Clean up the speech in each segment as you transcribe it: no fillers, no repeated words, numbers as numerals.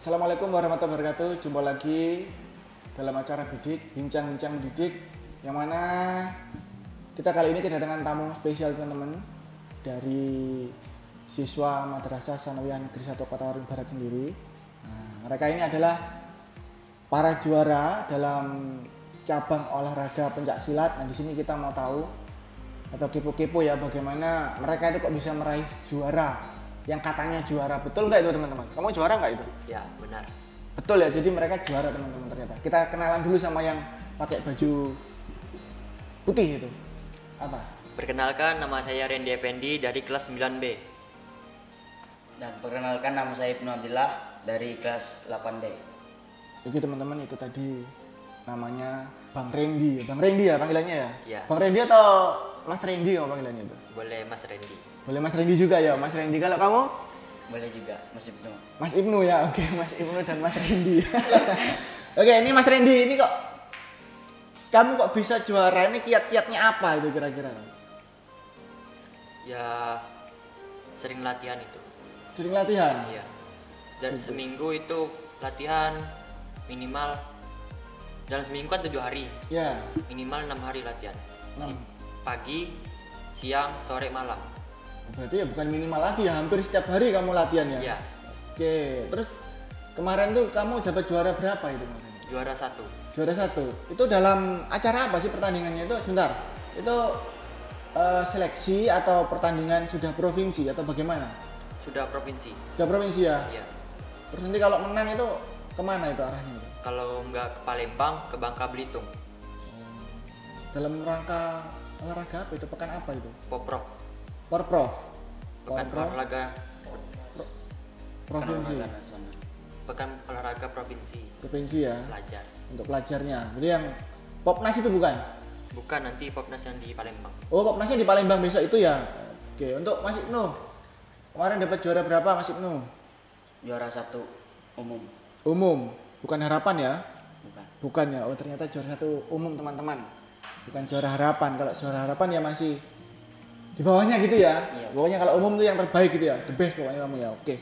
Assalamualaikum warahmatullahi wabarakatuh. Jumpa lagi dalam acara bincang-bincang mendidik, yang mana kita kali ini kedatangan tamu spesial teman-teman dari siswa Madrasah Sanawiyah Negeri 1 Kota Waringin Barat sendiri. Nah, mereka ini adalah para juara dalam cabang olahraga pencak silat. Nah, di sini kita mau tahu atau kepo-kepo ya, bagaimana mereka itu kok bisa meraih juara. Yang katanya juara, betul nggak itu teman-teman? Kamu juara nggak itu? Ya, benar. Betul ya, jadi mereka juara teman-teman ternyata. Kita kenalan dulu sama yang pakai baju putih itu. Apa? Perkenalkan, nama saya Randy Effendi dari kelas 9B. Dan perkenalkan, nama saya Ibnu Abdillah dari kelas 8D. Oke teman-teman, itu tadi namanya Bang Randy. Bang Randy ya panggilannya ya? Ya. Bang Randy atau Mas Randy kamu panggilannya itu? Boleh Mas Randy. Boleh Mas Randy juga ya, Mas Randy. Kalau kamu? Boleh juga, Mas Ibnu. Mas Ibnu ya, oke. Mas Ibnu dan Mas Randy. Oke, ini Mas Randy, ini kok kamu kok bisa juara, ini kiat-kiatnya apa itu kira-kira? Ya, sering latihan itu. Sering latihan? Iya. Dan seminggu itu latihan minimal, dalam seminggu kan 7 hari. Ya. Minimal 6 hari latihan. 6. Pagi, siang, sore, malam. Berarti ya bukan minimal lagi ya, hampir setiap hari kamu latihan ya? Iya. Oke, terus kemarin tuh kamu dapat juara berapa itu kemarin? Juara 1. Juara 1. Itu dalam acara apa sih pertandingannya itu? Sebentar. Itu seleksi atau pertandingan sudah provinsi atau bagaimana? Sudah provinsi. Sudah provinsi ya? Iya. Terus nanti kalau menang itu kemana itu arahnya? Kalau nggak ke Palembang, ke Bangka Belitung. Dalam rangka olahraga apa itu? Pekan apa itu? Poprov. Porprov. Pekan olahraga. Provinsi. Pekan olahraga provinsi. Provinsi ya. Pelajar. Untuk pelajarnya. Jadi yang Popnas itu bukan? Bukan, nanti Popnas yang di Palembang. Oh, Popnasnya di Palembang besok itu ya. Oke, untuk Mas Ibnu. Kemarin dapat juara berapa Mas Ibnu? Juara 1 umum. Umum, bukan harapan ya? Bukan. Bukan ya. Oh, ternyata juara 1 umum teman-teman. Bukan juara harapan. Kalau juara harapan ya masih di bawahnya gitu ya. Iya. Pokoknya kalau umum tuh yang terbaik gitu ya. The best pokoknya kamu ya. Oke.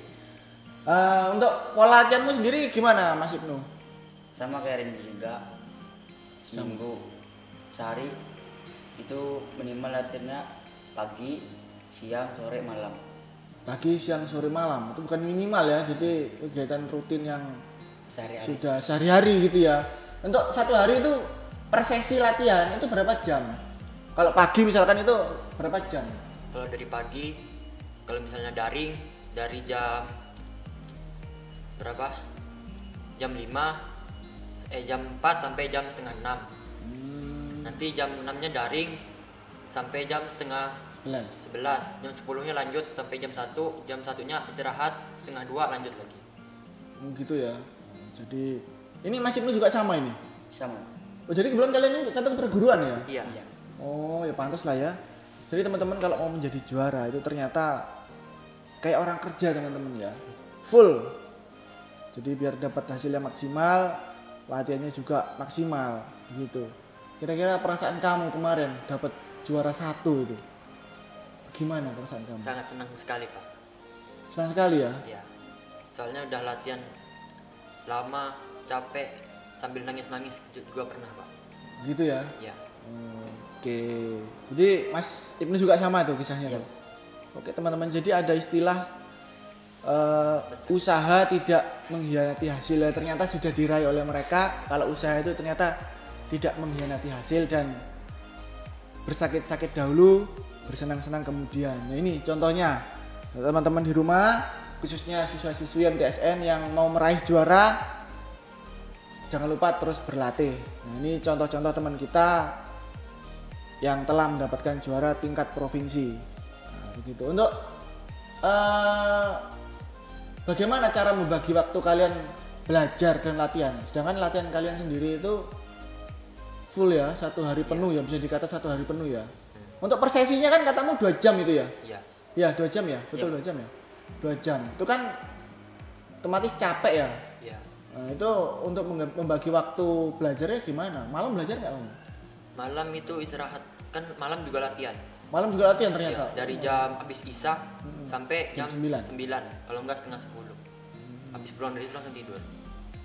Untuk pola latihanmu sendiri gimana Mas Ibnu? Sama kayak Randy juga. Seminggu sehari itu minimal latihannya pagi, siang, sore, malam. Pagi, siang, sore, malam. Itu bukan minimal ya. Jadi kegiatan rutin yang Sehari-hari. sudah sehari-hari gitu ya. Untuk satu hari itu per sesi latihan itu berapa jam? Kalau pagi misalkan itu berapa jam? Kalau dari pagi, kalau misalnya daring dari jam berapa? Jam 5, jam 4 sampai jam setengah 6. Nanti jam 6-nya daring sampai jam setengah 11. Jam 10-nya lanjut sampai jam 1, jam 1-nya istirahat, setengah 2 lanjut lagi. Gitu ya. Jadi ini Mas Ibnu juga sama ini. Sama. Oh, jadi kebetulan kalian ini satu perguruan ya? Iya. Iya. Oh, ya pantas lah ya. Jadi teman-teman kalau mau menjadi juara itu ternyata kayak orang kerja teman-teman ya. Full. Jadi biar dapat hasil yang maksimal, latihannya juga maksimal gitu. Kira-kira perasaan kamu kemarin dapat juara 1 itu? Gimana perasaan kamu? Sangat senang sekali, Pak. Senang sekali ya? Iya. Soalnya udah latihan lama, capek, sambil nangis-nangis juga pernah, Pak. Gitu ya? Iya. Oke. Jadi Mas Ibnu juga sama tuh kisahnya Iya. tuh. Oke teman-teman, jadi ada istilah usaha tidak mengkhianati hasil. Ternyata sudah diraih oleh mereka. Kalau usaha itu ternyata tidak mengkhianati hasil dan bersakit-sakit dahulu, bersenang-senang kemudian. Nah ini contohnya teman-teman di rumah, khususnya siswa-siswi MTSN yang mau meraih juara, jangan lupa terus berlatih. Nah ini contoh-contoh teman kita yang telah mendapatkan juara tingkat provinsi. Nah, begitu. Untuk bagaimana cara membagi waktu kalian belajar dan latihan? Sedangkan latihan kalian sendiri itu full ya, 1 hari penuh ya, bisa dikata 1 hari penuh ya. Untuk per sesinya kan katamu 2 jam itu ya? Iya. Ya 2 jam ya, betul 2 jam ya. 2 jam. Itu kan otomatis capek ya. Iya. Nah, itu untuk membagi waktu belajarnya gimana? Malam belajar nggak kamu? Malam itu istirahat, kan malam juga latihan. Malam juga latihan Iya, ternyata. dari jam habis isya sampai Jam jam 9. 9, kalau enggak setengah 10. Habis pulang dari itu langsung tidur.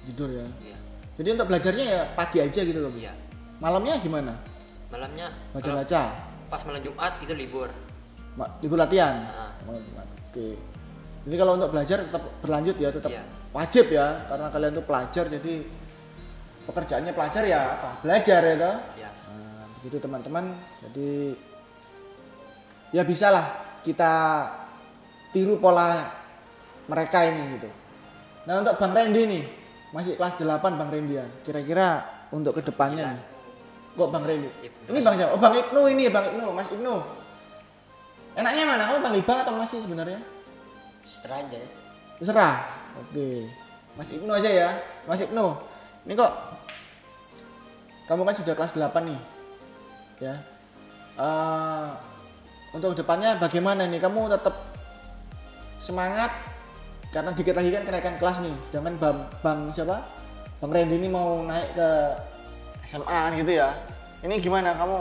Tidur ya. Iya. Jadi untuk belajarnya ya pagi aja gitu loh. Iya. Malamnya gimana? Malamnya Baca-baca. pas malam Jumat itu libur. Libur latihan. Nah, Oke. Jadi kalau untuk belajar tetap berlanjut ya, tetap Iya. wajib ya, karena kalian tuh pelajar, jadi pekerjaannya pelajar ya apa? Belajar ya toh. iya. Nah, begitu teman-teman. Jadi ya bisalah kita tiru pola mereka ini gitu. Nah untuk Bang Randy nih, masih kelas 8 Bang Randy ya. Kira-kira untuk kedepannya nih. Kok Bang Randy? Ini Bang siapa? Oh Bang Ibnu ini, Bang Ibnu, Mas Ibnu. Enaknya mana? Kamu panggil Bang atau masih sebenarnya? Setelah aja ya. Terserah. Oke. Mas Ibnu aja ya. Mas Ibnu. Ini kok kamu kan sudah kelas 8 nih. Ya. Untuk kedepannya bagaimana nih? Kamu tetap semangat karena dikit lagi kan kenaikan kelas nih. Sedangkan Bang siapa? Bang Randy ini mau naik ke SMA gitu ya. Ini gimana kamu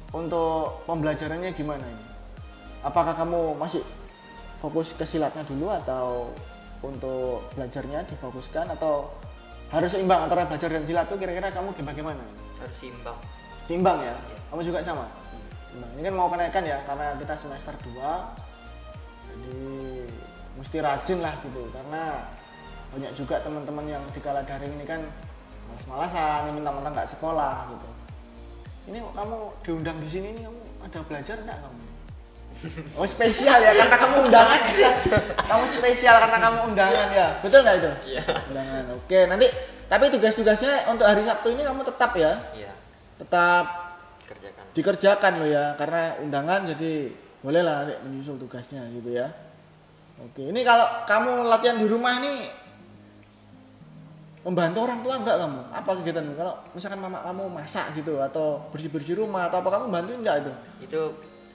untuk pembelajarannya gimana ini? Apakah kamu masih fokus ke silatnya dulu atau untuk belajarnya difokuskan atau harus seimbang antara belajar dan silat tuh kira-kira kamu bagaimana? Harus seimbang. Seimbang ya? Kamu juga sama? Seimbang. Ini kan mau kenaikan ya karena kita semester 2 jadi mesti rajin lah gitu karena banyak juga teman-teman yang di kala daring ini kan malas-malasan, minta-minta nggak sekolah gitu. Ini kok kamu diundang di sini nih, kamu ada belajar enggak kamu? Oh spesial ya karena kamu undangan ya. Kamu spesial karena kamu undangan ya. Betul nggak itu? Iya. Undangan. Oke, nanti tapi tugas-tugasnya untuk hari Sabtu ini kamu tetap ya? Iya. Tetap Kerjakan. dikerjakan loh ya karena undangan jadi bolehlah nanti menyusul tugasnya gitu ya. Oke, ini kalau kamu latihan di rumah ini membantu orang tua enggak kamu? Apa kegiatanmu? Kalau misalkan mama kamu masak gitu atau bersih-bersih rumah atau apa kamu bantuin enggak itu? Itu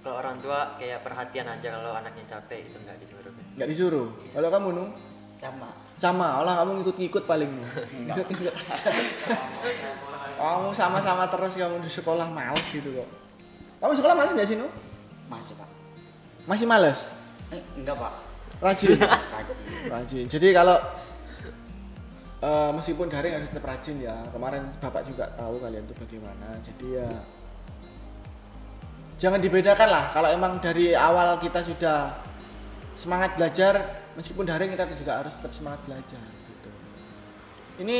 kalau orang tua kayak perhatian aja kalau anaknya capek itu nggak disuruh. Enggak disuruh. Kalau kamu nu Sama. sama, olah kamu ngikut-ngikut paling nu. Ngikut-ngikut aja. Kamu sama-sama terus kamu di sekolah males gitu kok. Kamu sekolah males enggak sih nu? Masih Pak. Masih males? Enggak Pak. Rajin. Rajin. Rajin. Jadi kalau meskipun daring harus tetap rajin ya. Kemarin Bapak juga tahu kalian tuh bagaimana. Jadi ya jangan dibedakan lah. Kalau emang dari awal kita sudah semangat belajar, meskipun daring kita juga harus tetap semangat belajar gitu. Ini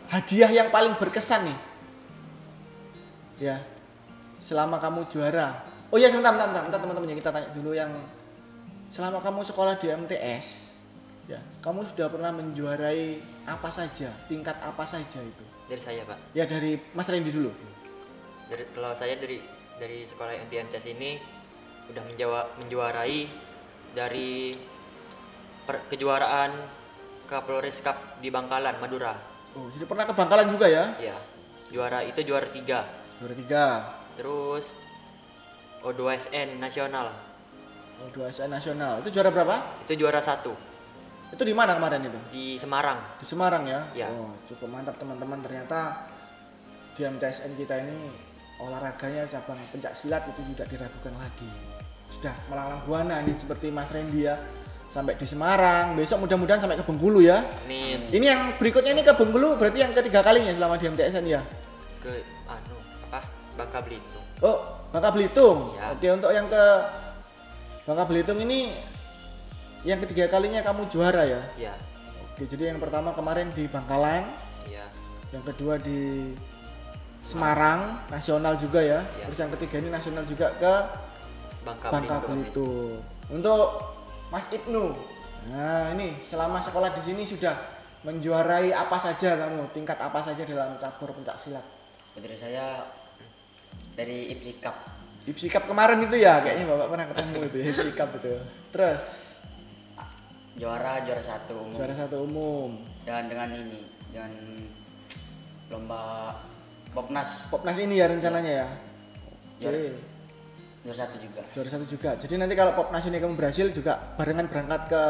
hadiah yang paling berkesan nih. Ya. Selama kamu juara. Oh iya sebentar teman-teman ya kita tanya dulu yang selama kamu sekolah di MTS ya, kamu sudah pernah menjuarai apa saja, tingkat apa saja itu? Dari saya Pak. Ya dari Mas Randy dulu. Kalau saya dari sekolah yang di MTS ini udah menjuarai dari kejuaraan Kapolres Cup di Bangkalan, Madura. Oh, jadi pernah ke Bangkalan juga ya? Iya. Juara 3. Juara 3. Terus O2SN nasional. O2SN nasional. Itu juara berapa? Itu juara 1 Itu di mana kemarin itu? di Semarang. Di Semarang ya? Ya. Oh, cukup mantap teman-teman. Ternyata di MTSN kita ini olahraganya cabang pencak silat itu tidak diragukan lagi. Sudah melanglang buana nih seperti Mas Randy ya. Sampai di Semarang, besok mudah-mudahan sampai ke Bengkulu ya. Amin. Ini yang berikutnya ini ke Bengkulu berarti yang ketiga kalinya selama di MTSN ya? Ke Bangka Belitung. Oh, Bangka Belitung. Ya. Oke, untuk yang ke Bangka Belitung ini yang ketiga kalinya kamu juara ya? Iya. Oke, jadi yang pertama kemarin di Bangkalan, Iya. yang kedua di Semarang, nasional juga ya. Ya. Terus yang ketiga ini nasional juga ke Bangka Belitung. Untuk Mas Ibnu, nah ini selama sekolah di sini sudah menjuarai apa saja kamu? Tingkat apa saja dalam cabur pencak silat? Dari saya dari IPSI Cup. IPSI Cup kemarin itu ya, kayaknya Bapak pernah ketemu itu ya, IPSI Cup itu. Terus Juara 1 umum. juara 1 umum. Dan dengan lomba Popnas Popnas ini ya rencananya ya. Oke. juara 1 juga. Juara 1 juga. Jadi nanti kalau Popnas ini kamu berhasil juga barengan berangkat ke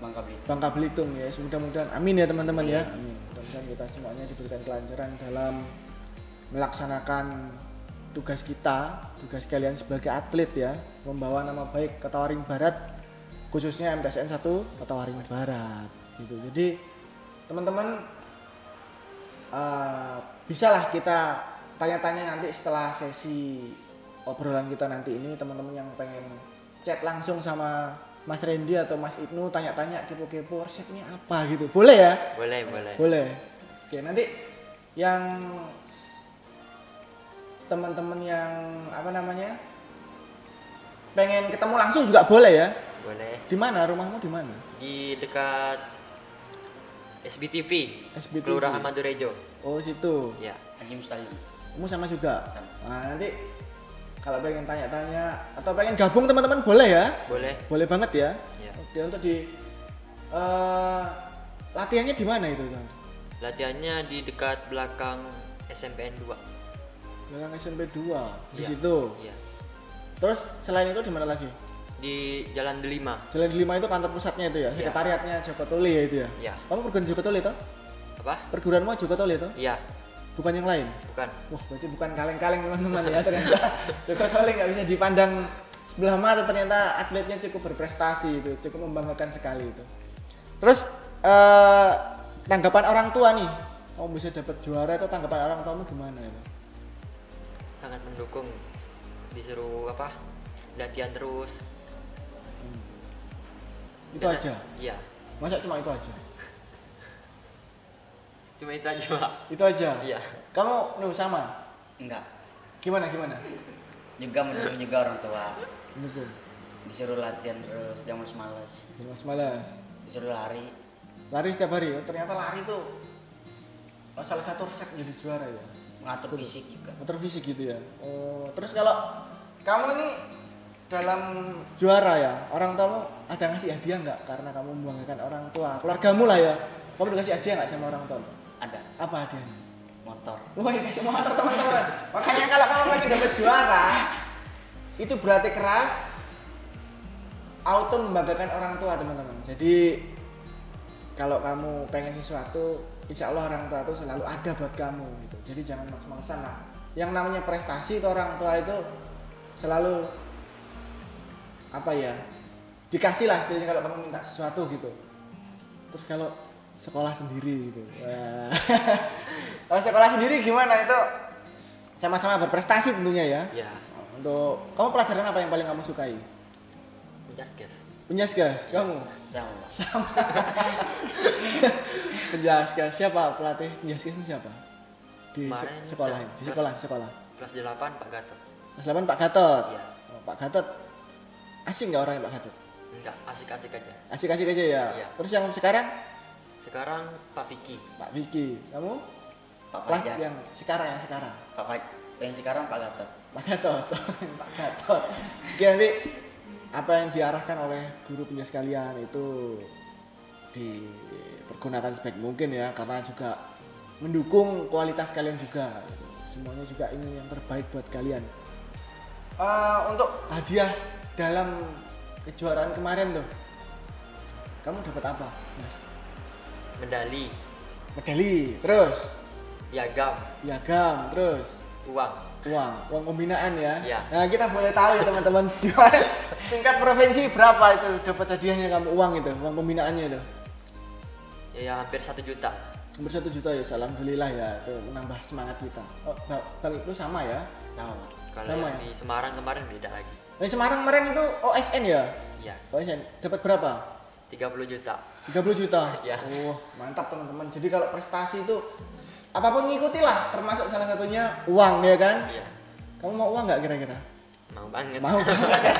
Bangka Belitung. Bangka Belitung ya. Mudah-mudahan amin ya teman-teman ya. Amin. Mudah-mudahan kita semuanya diberikan kelancaran dalam melaksanakan tugas kita, tugas kalian sebagai atlet ya, membawa nama baik ke Tawaring Barat khususnya MTSN 1 Kota Waringin Barat gitu. Jadi teman-teman bisalah kita tanya-tanya nanti setelah sesi obrolan kita nanti ini, teman-teman yang pengen chat langsung sama Mas Randy atau Mas Ibnu, tanya-tanya kepo-kepo resepnya apa gitu. Boleh ya? Boleh. Oke, nanti yang teman-teman yang pengen ketemu langsung juga boleh ya? Boleh. Di mana rumahmu, di mana? Di dekat SBTV. Kelurahan Madurejo. Oh, situ. Ya. Haji Mustalib. Kamu sama juga? Sama. Nah, nanti kalau pengen tanya-tanya atau pengen gabung teman-teman boleh ya? Boleh banget ya? Ya. Oke, untuk di latihannya di mana itu kan? Latihannya di dekat belakang SMPN 2. Belakang SMP 2 di Ya. situ. Iya. Terus selain itu di mana lagi? Di Jalan Delima. Jalan Delima itu kantor pusatnya itu ya, Iya. sekretariatnya Joko Tole ya itu ya. Iya. Kamu perguruan Joko Tole toh? Apa? Perguruanmu Joko Tole toh? Iya. Bukan yang lain? Bukan. Wah, berarti bukan kaleng-kaleng teman-teman ya ternyata. Joko Tole nggak bisa dipandang sebelah mata, ternyata atletnya cukup berprestasi itu, cukup membanggakan sekali itu. Terus tanggapan orang tua nih, kamu bisa dapat juara itu tanggapan orang tuamu gimana itu? Sangat mendukung. Disuruh latihan terus. Itu aja? Iya. Masa cuma itu aja? Cuma itu aja, Pak. Itu aja? Iya. Kamu sama? Enggak. Gimana? Juga mendukung juga orang tua. Mendukung? Disuruh latihan terus, jangan malas. Malas. Disuruh lari. Lari setiap hari ya? Ternyata lari itu salah satu resep jadi juara ya? Ngatur fisik juga. Ngatur fisik gitu ya? Oh, terus kalau kamu ini dalam juara ya, orang tuamu ada ngasih hadiah nggak? Karena kamu membanggakan orang tua, keluargamu lah ya. Kamu dikasih hadiah nggak sama orang tuamu? Ada. Apa hadiahnya? Motor. Wah, dikasih motor teman-teman. Makanya kalau kamu pengen dapat juara, itu berarti keras, auto membanggakan orang tua teman-teman. Jadi kalau kamu pengen sesuatu, insya Allah orang tua itu selalu ada buat kamu gitu. Jadi jangan males-malesan lah. Yang namanya prestasi itu orang tua itu selalu dikasih lah istilahnya kalau kamu minta sesuatu gitu. Terus kalau sekolah sendiri gitu, kalau sekolah sendiri gimana itu? Sama-sama berprestasi tentunya ya. Iya. Untuk kamu pelajaran apa yang paling kamu sukai? Penjaskes. Kamu? Sama. Penjaskes. Siapa pelatih penjaskes siapa? Di sekolah. Kelas 8 Pak Gatot. Kelas 8 Pak Gatot. Iya. Oh, Pak Gatot. Asing nggak orangnya Pak Gatot? Enggak, asik-asik aja. Asik-asik aja ya. Iya. Terus yang sekarang? Sekarang Pak Vicky. Pak Vicky. Kamu? Pak Kelas Fajar. yang sekarang. Yang sekarang Pak Gatot. Pak Gatot. Pak Gatot. Oke, nanti apa yang diarahkan oleh guru penjas kalian itu dipergunakan sebaik mungkin ya, karena juga mendukung kualitas kalian juga. Semuanya juga ingin yang terbaik buat kalian. Untuk hadiah dalam kejuaraan kemarin tuh, kamu dapat apa, Mas? Medali, terus piagam, terus uang pembinaan ya. Iya. Nah, kita boleh tahu ya teman-teman, juara tingkat provinsi berapa itu dapat hadiahnya kamu, uang pembinaannya itu? Ya hampir 1 juta. Hampir 1 juta ya, alhamdulillah ya, itu menambah semangat kita. Oh, Bang itu sama ya? Sama. Kalau Sama yang ya? di Semarang kemarin beda lagi. Semarang kemarin itu OSN ya? Iya. OSN dapat berapa? 30 juta. 30 juta. Iya. Mantap teman-teman. Jadi kalau prestasi itu apapun ngikuti lah, termasuk salah satunya uang ya kan? Iya. Kamu mau uang nggak kira-kira? Mau banget. Mau banget ya.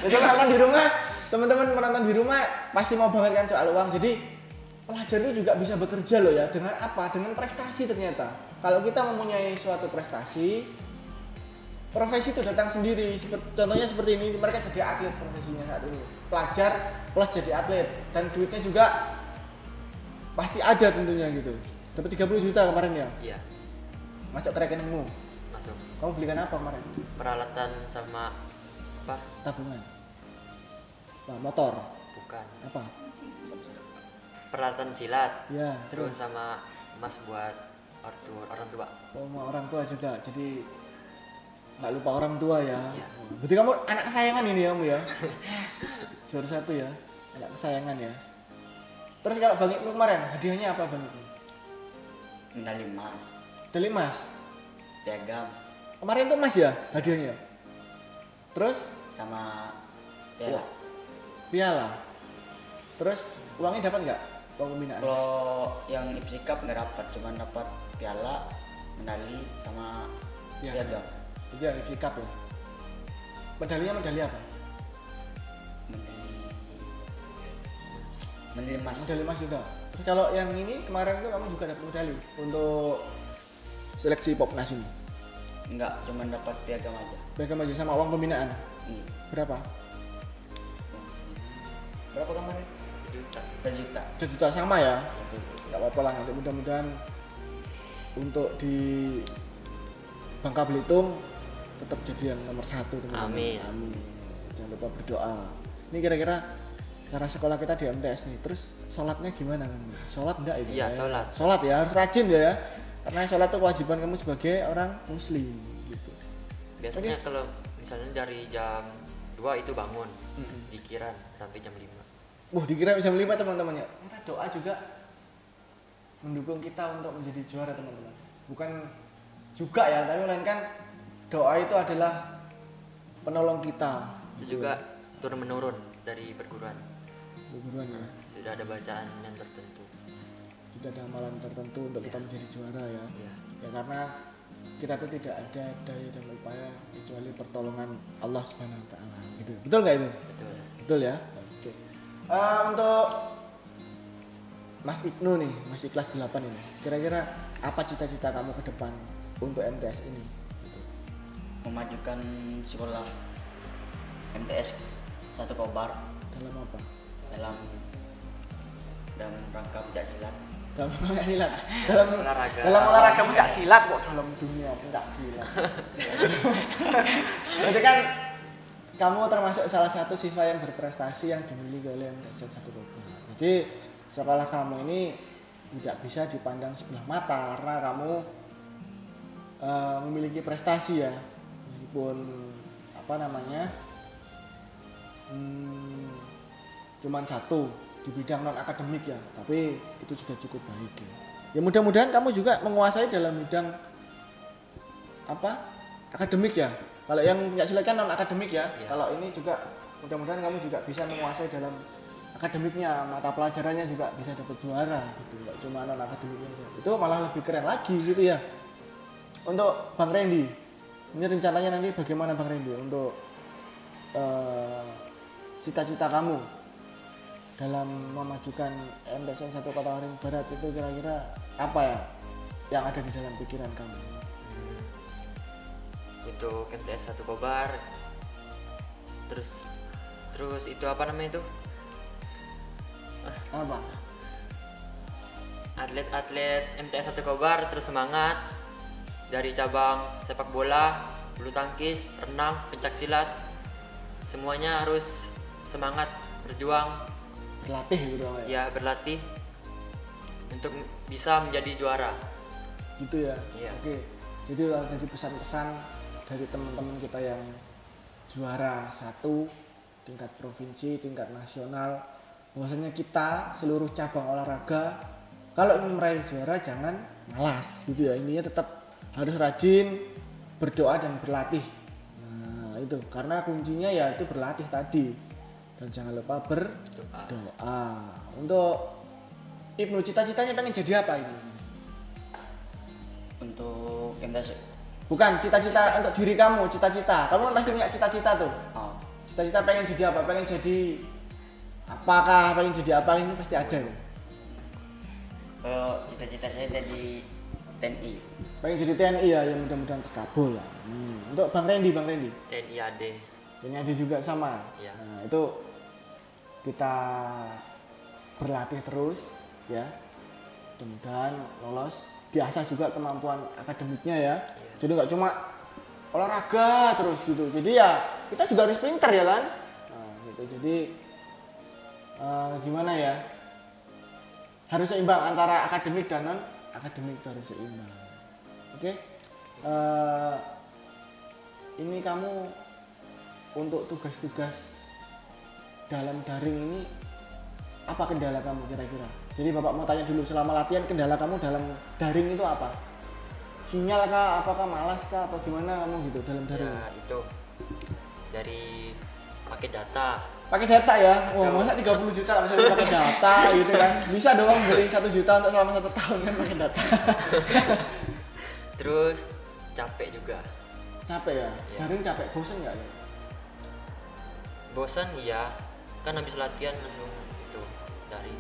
Jadi penonton di rumah, teman-teman penonton di rumah pasti mau banget kan soal uang. Jadi pelajar itu juga bisa bekerja loh ya. Dengan apa? Dengan prestasi ternyata. Kalau kita mempunyai suatu prestasi, profesi itu datang sendiri. Contohnya seperti ini, mereka jadi atlet profesinya saat ini. Pelajar plus jadi atlet, dan duitnya juga pasti ada tentunya gitu. Dapat 30 juta kemarin ya? Iya. Masuk ke rekeningmu. Masuk. Kamu belikan apa kemarin? Peralatan sama apa? Tabungan. Nah, motor. Bukan. Apa? Peralatan silat. Ya, Terus terus. sama emas buat orang tua. Oh, sama orang tua juga. Jadi nggak lupa orang tua ya. Iya. Berarti kamu anak kesayangan ini ya, kamu ya? Juara 1 ya. anak kesayangan ya. Terus kalau Bang Ibnu kemarin hadiahnya apa Bang Ibnu? Medali emas, Medali emas. piagam, Kemarin tuh emas ya hadiahnya. Terus sama ya, piala. piala. Terus uangnya dapat nggak? Uang pembinaan? Kalau yang IPSI Cup nggak dapat, cuma dapat piala, medali sama piagam. Itu yang sikap ya. Medalinya medali apa? Medali emas. Medali emas juga. Terus kalau yang ini kemarin tuh kamu juga dapat medali untuk seleksi Popnas ini. Enggak, cuma dapat piagam aja. Piagam aja sama uang pembinaan. Ini Berapa? Berapa kemarin? 1 juta. 1 juta sama ya. Enggak apa-apa lah, nanti mudah-mudahan untuk di Bangka Belitung tetap jadi yang nomor 1 teman-teman. Amin. Amin. Jangan lupa berdoa. Ini kira-kira karena sekolah kita di MTS nih, terus sholatnya gimana kamu? Sholat enggak itu? Iya, sholat. Sholat ya, harus rajin ya. Karena sholat itu kewajiban kamu sebagai orang muslim gitu. Biasanya kalau misalnya dari jam 2 itu bangun, dikiran sampai jam 5. Dikira bisa 5 teman-teman ya. Kita doa juga mendukung kita untuk menjadi juara teman-teman. Bukan juga ya, tapi melainkan doa itu adalah penolong kita. Itu juga turun menurun dari perguruan. Perguruan ya. Sudah ada bacaan yang tertentu. Tidak ada amalan tertentu untuk kita menjadi juara ya. Iya. Ya karena kita tuh tidak ada daya dan upaya kecuali pertolongan Allah Subhanahu wa taala gitu. Betul enggak itu? Betul. Betul ya. Oke. Untuk Mas Ibnu nih, masih kelas 8 ini. Kira-kira apa cita-cita kamu ke depan untuk MTS ini? Gitu. Memajukan sekolah MTS 1 Kobar Dalam apa? dalam rangka pencak silat. Dalam pencak silat. Dalam Olahraga. Dalam olahraga pencak silat kok dalam dunia pencak silat. Berarti kan kamu termasuk salah satu siswa yang berprestasi yang dimiliki oleh MTS 1 Kobar. Jadi sekolah kamu ini tidak bisa dipandang sebelah mata karena kamu memiliki prestasi ya, meskipun cuman 1 di bidang non akademik ya, tapi itu sudah cukup baik ya. Ya mudah-mudahan kamu juga menguasai dalam bidang akademik ya. Kalau yang pencak silat kan non akademik ya. Kalau ini juga mudah-mudahan kamu juga bisa menguasai dalam akademiknya, mata pelajarannya juga bisa dapat juara gitu, nggak cuma non akademiknya aja. Itu malah lebih keren lagi gitu ya. Untuk Bang Randy, ini rencananya nanti bagaimana Bang Randy untuk cita-cita kamu dalam memajukan MTSN 1 Kota Waringin Barat itu kira-kira apa ya yang ada di dalam pikiran kamu? Untuk MTS 1 Kobar, terus itu apa namanya itu? Apa? Atlet-atlet MTS 1 Kobar terus semangat dari cabang sepak bola, bulu tangkis, renang, pencak silat, semuanya harus semangat berjuang, Berlatih gitu ya berlatih untuk bisa menjadi juara. gitu ya. Iya. Oke, jadi jadi pesan-pesan dari teman-teman kita yang juara 1 tingkat provinsi, tingkat nasional, bahwasanya kita seluruh cabang olahraga kalau ingin meraih juara jangan malas gitu ya. Intinya tetap harus rajin, berdoa dan berlatih. Nah itu karena kuncinya ya itu berlatih tadi. Dan jangan lupa berdoa. Untuk Ibnu, cita-citanya pengen jadi apa ini? Untuk MTS Bukan cita-cita untuk diri kamu, cita-cita. Kamu kan pasti punya cita-cita tuh. oh, Cita-cita pengen jadi apa? Pengen jadi apakah? Pengen jadi apa? Ini pasti ada ya. kalau cita-cita saya jadi TNI. Pengen jadi TNI ya, yang mudah-mudahan terkabul lah. Untuk Bang Randy. TNI AD. TNI ada juga sama. Iya. Nah itu kita berlatih terus ya. Mudah-mudahan lolos. Diasah juga kemampuan akademiknya ya. Jadi nggak cuma olahraga terus gitu. Jadi ya kita juga harus pintar ya kan. Nah, gitu. Jadi gimana ya? Harus seimbang antara akademik dan non akademik, itu harus seimbang. Oke. Ini kamu untuk tugas-tugas dalam daring ini apa kendala kamu kira-kira? Jadi Bapak mau tanya dulu, selama latihan kendala kamu dalam daring itu apa? Sinyal kah, apakah malas kah, atau gimana kamu gitu dalam daring? Ya itu dari pakai data. Pakai data ya? Wah, masa 30 juta misalnya pakai data gitu kan? Bisa dong beli 1 juta untuk selama 1 tahun kan pakai data. Terus capek juga. Capek ya? Iya. Daring capek, bosen nggak? Bosan iya, kan habis latihan langsung itu dari.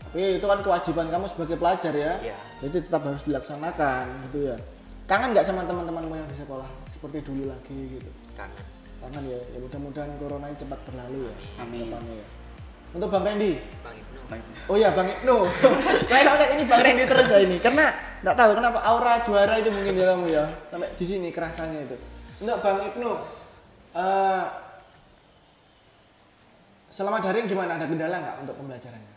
Tapi itu kan kewajiban kamu sebagai pelajar ya? Iya. Jadi tetap harus dilaksanakan gitu ya. Kangen nggak sama teman-temanmu yang di sekolah seperti dulu lagi gitu? Kangen. Kangen ya. Ya mudah-mudahan corona ini cepat berlalu ya. Amin. Depannya ya. Untuk Bang Randy. Bang Ibnu. Oh iya Bang Ibnu. Saya kalau lihat ini Bang Randy terus ya ini karena nggak tahu kenapa aura juara itu mungkin di kamu ya. Sampai di sini kerasanya itu. Untuk Bang Ibnu, selama daring gimana? Ada kendala nggak untuk pembelajarannya?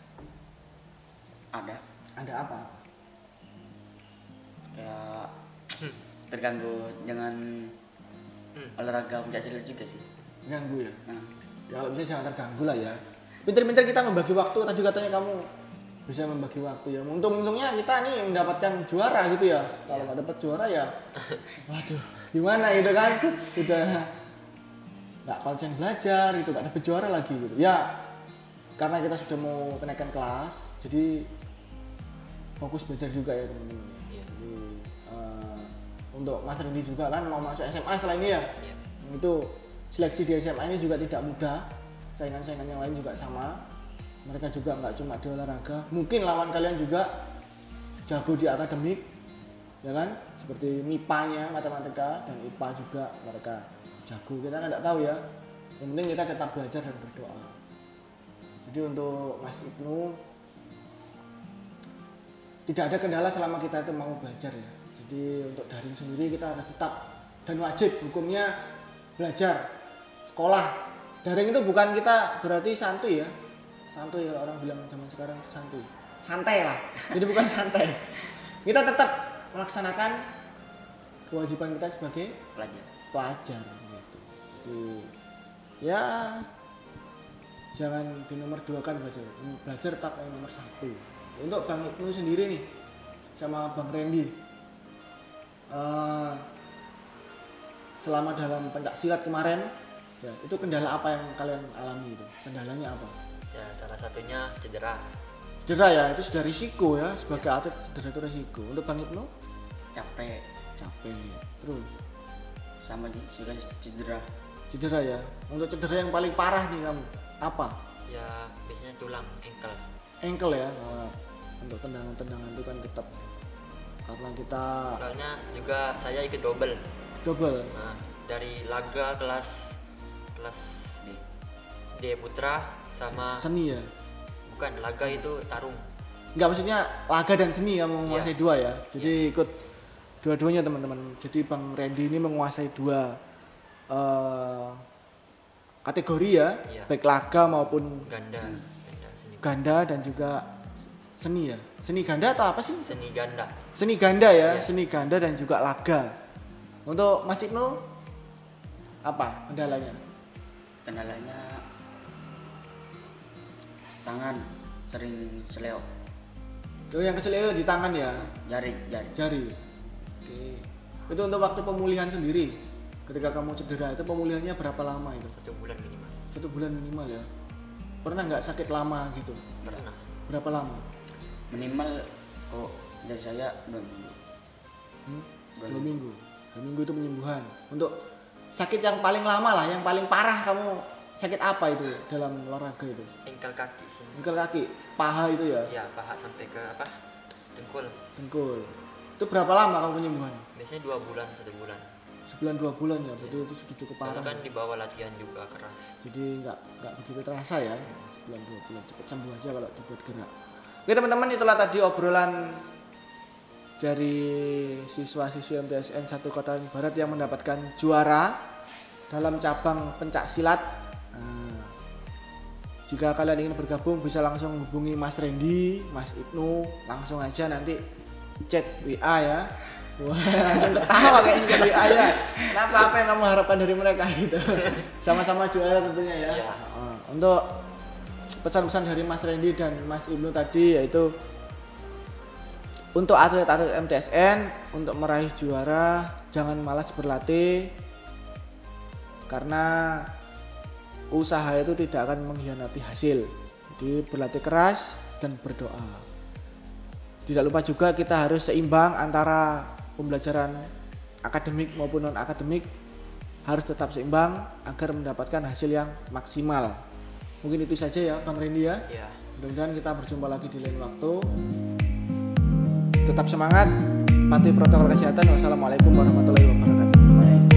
Ada. Ada apa? Kayak terganggu dengan olahraga pencak silat juga sih. Ganggu ya? Nah, Ya kalau bisa jangan terganggu lah ya. Pinter-pinter kita membagi waktu. Tadi katanya kamu bisa membagi waktu ya. Untung-untungnya kita nih mendapatkan juara gitu ya. Kalau nggak dapat juara ya, waduh, gimana gitu kan? Sudah nggak konsen belajar gitu, nggak dapat juara lagi gitu. Ya, karena kita sudah mau kenaikan kelas, jadi fokus belajar juga ya teman-teman. Iya. Jadi, untuk Mas Randy juga kan mau masuk SMA setelah ini ya. Iya. Itu seleksi di SMA ini juga tidak mudah. Saingan-saingan yang lain juga sama. Mereka juga nggak cuma di olahraga. Mungkin lawan kalian juga jago di akademik, ya kan? Seperti MIPA-nya, matematika, dan IPA juga mereka jago. Kita kan nggak tahu ya. Yang penting kita tetap belajar dan berdoa. Jadi untuk Mas Ibnu tidak ada kendala selama kita itu mau belajar ya. Jadi untuk daring sendiri kita harus tetap dan wajib hukumnya belajar sekolah. Daring itu bukan kita berarti santuy ya. Santuy orang bilang zaman sekarang santuy. Santai lah. Jadi bukan santai. Kita tetap melaksanakan kewajiban kita sebagai pelajar gitu. Jadi ya jangan di nomor 2 kan belajar. Belajar tetap yang nomor 1. Untuk Bang Ibnu sendiri nih sama Bang Randy, selama dalam pencak silat kemarin ya, itu kendala apa yang kalian alami itu? Kendalanya apa? Ya salah satunya cedera. Cedera ya, itu sudah risiko ya sebagai atlet, cedera itu risiko. Untuk Bang Ibnu capek terus sama juga cedera ya. Untuk cedera yang paling parah nih kamu apa? Ya biasanya tulang Ankle ya. Untuk tendangan-tendangan itu kan tetap karena kita soalnya juga saya ikut double. Nah, dari laga kelas D Putra sama seni ya. bukan laga itu tarung. Enggak, maksudnya laga dan seni kamu menguasai dua ya. Jadi ikut dua-duanya teman-teman. Jadi Bang Randy ini menguasai dua kategori ya, baik laga maupun ganda dan juga seni ya. Seni ganda atau apa sih? Seni ganda. Seni ganda ya, seni ganda dan juga laga. Untuk Mas Ibnu apa kendalanya? Kendalanya tangan sering seleo. Oh, yang keseleo di tangan ya? Jari. Oke. Itu untuk waktu pemulihan sendiri. Ketika kamu cedera itu pemulihannya berapa lama itu? 1 bulan minimal. 1 bulan minimal ya. Pernah nggak sakit lama gitu? Pernah. Berapa lama? Minimal dari saya 2 minggu. 2 minggu. 2 minggu itu penyembuhan. Untuk sakit yang paling lama lah, yang paling parah kamu sakit apa itu dalam olahraga itu? Engkel kaki sini. Engkel kaki, paha itu ya? Iya, paha sampai ke apa? Dengkul. Itu berapa lama kamu penyembuhan? Biasanya 2 bulan, 1 bulan. Sebulan 2 bulan ya, berarti itu sudah cukup parah. Soalnya kan di bawah latihan juga keras. Jadi nggak begitu terasa ya. Sebulan 2 bulan cepat sembuh aja kalau dibuat gerak. Oke teman-teman, itulah tadi obrolan dari siswa-siswi MTSN 1 Kota Barat yang mendapatkan juara dalam cabang pencak silat. Nah, jika kalian ingin bergabung bisa langsung hubungi Mas Randy, Mas Ibnu, langsung aja nanti chat WA ya. Wah, langsung ketawa kayaknya chat WA ya. Kenapa, apa yang kamu harapkan dari mereka gitu? Sama-sama juara tentunya ya. Ya. Untuk pesan-pesan dari Mas Randy dan Mas Ibnu tadi, yaitu untuk atlet-atlet MTSN untuk meraih juara jangan malas berlatih, karena usaha itu tidak akan mengkhianati hasil. Jadi berlatih keras dan berdoa. Tidak lupa juga kita harus seimbang antara pembelajaran akademik maupun non akademik, harus tetap seimbang agar mendapatkan hasil yang maksimal. Mungkin itu saja ya Bang Randy ya. Mudah-mudahan kita berjumpa lagi di lain waktu. Tetap semangat, patuhi protokol kesehatan. Wassalamualaikum warahmatullahi wabarakatuh.